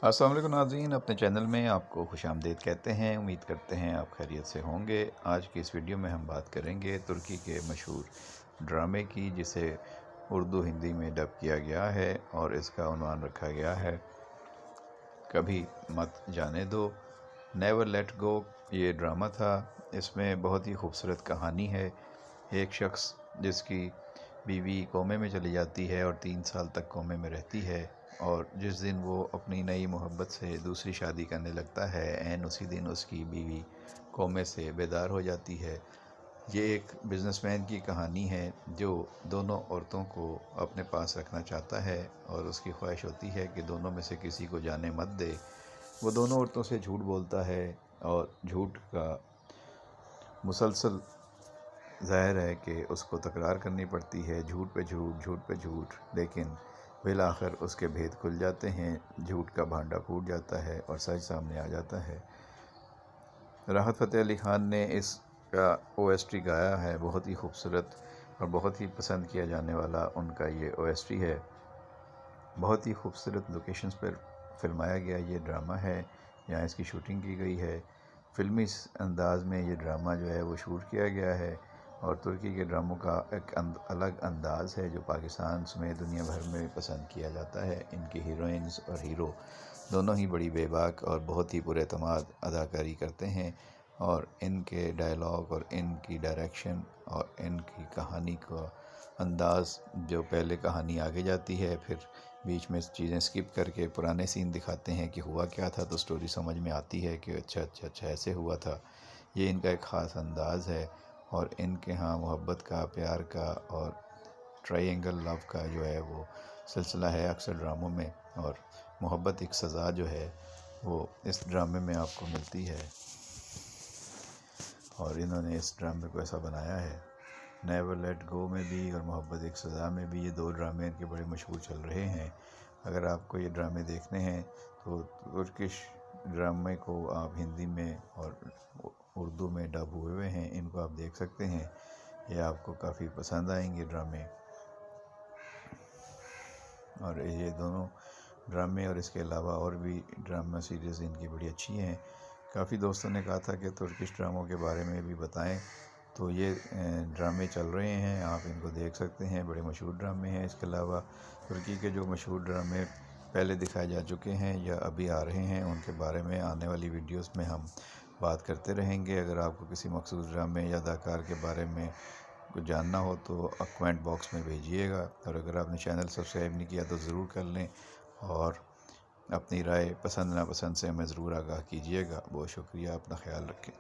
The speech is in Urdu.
السلام علیکم ناظرین، اپنے چینل میں آپ کو خوش آمدید کہتے ہیں۔ امید کرتے ہیں آپ خیریت سے ہوں گے۔ آج کی اس ویڈیو میں ہم بات کریں گے ترکی کے مشہور ڈرامے کی، جسے اردو ہندی میں ڈب کیا گیا ہے اور اس کا عنوان رکھا گیا ہے کبھی مت جانے دو، نیور لیٹ گو۔ یہ ڈرامہ تھا۔ اس میں بہت ہی خوبصورت کہانی ہے۔ ایک شخص جس کی بیوی کومے میں چلی جاتی ہے اور 3 سال تک کومے میں رہتی ہے، اور جس دن وہ اپنی نئی محبت سے دوسری شادی کرنے لگتا ہے، عین اسی دن اس کی بیوی کومے سے بیدار ہو جاتی ہے۔ یہ ایک بزنس مین کی کہانی ہے جو دونوں عورتوں کو اپنے پاس رکھنا چاہتا ہے، اور اس کی خواہش ہوتی ہے کہ دونوں میں سے کسی کو جانے مت دے۔ وہ دونوں عورتوں سے جھوٹ بولتا ہے، اور جھوٹ کا مسلسل ظاہر ہے کہ اس کو تکرار کرنی پڑتی ہے، جھوٹ پہ جھوٹ، جھوٹ پہ جھوٹ، لیکن بالآخر اس کے بھید کھل جاتے ہیں، جھوٹ کا بھانڈا پھوٹ جاتا ہے اور سچ سامنے آ جاتا ہے۔ راحت فتح علی خان نے اس کا OST گایا ہے، بہت ہی خوبصورت اور بہت ہی پسند کیا جانے والا ان کا یہ OST ہے۔ بہت ہی خوبصورت لوکیشنز پر فلمایا گیا یہ ڈرامہ ہے، یہاں اس کی شوٹنگ کی گئی ہے۔ فلمی انداز میں یہ ڈرامہ جو ہے وہ شوٹ کیا گیا ہے، اور ترکی کے ڈراموں کا ایک الگ انداز ہے جو پاکستان سمیت دنیا بھر میں پسند کیا جاتا ہے۔ ان کی ہیروئنز اور ہیرو دونوں ہی بڑی بے باک اور بہت ہی پر اعتماد اداکاری کرتے ہیں، اور ان کے ڈائلاگ اور ان کی ڈائریکشن اور ان کی کہانی کا انداز، جو پہلے کہانی آگے جاتی ہے، پھر بیچ میں چیزیں سکپ کر کے پرانے سین دکھاتے ہیں کہ ہوا کیا تھا، تو سٹوری سمجھ میں آتی ہے کہ اچھا ایسے ہوا تھا۔ یہ ان کا ایک خاص انداز ہے، اور ان کے ہاں محبت کا، پیار کا اور ٹرائی اینگل لو کا جو ہے وہ سلسلہ ہے اکثر ڈراموں میں، اور محبت ایک سزا جو ہے وہ اس ڈرامے میں آپ کو ملتی ہے، اور انہوں نے اس ڈرامے کو ایسا بنایا ہے۔ نیور لیٹ گو میں بھی اور محبت ایک سزا میں بھی، یہ 2 ڈرامے ان کے بڑے مشہور چل رہے ہیں۔ اگر آپ کو یہ ڈرامے دیکھنے ہیں تو ترکش ڈرامے کو آپ ہندی میں اور اردو میں ڈب ہوئے ہیں، ان کو آپ دیکھ سکتے ہیں۔ یہ آپ کو کافی پسند آئیں گے ڈرامے، اور یہ دونوں ڈرامے اور اس کے علاوہ اور بھی ڈرامہ سیریز ان کی بڑی اچھی ہیں۔ کافی دوستوں نے کہا تھا کہ ترکش ڈراموں کے بارے میں بھی بتائیں، تو یہ ڈرامے چل رہے ہیں، آپ ان کو دیکھ سکتے ہیں، بڑے مشہور ڈرامے ہیں۔ اس کے علاوہ ترکی کے جو مشہور ڈرامے پہلے دکھائے جا چکے ہیں یا ابھی آ رہے ہیں، ان کے بارے میں آنے والی ویڈیوز میں ہم بات کرتے رہیں گے۔ اگر آپ کو کسی مخصوص ڈرامے یا اداکار کے بارے میں کچھ جاننا ہو تو کمنٹ باکس میں بھیجیے گا، اور اگر آپ نے چینل سبسکرائب نہیں کیا تو ضرور کر لیں، اور اپنی رائے پسند ناپسند سے ہمیں ضرور آگاہ کیجیے گا۔ بہت شکریہ، اپنا خیال رکھیں۔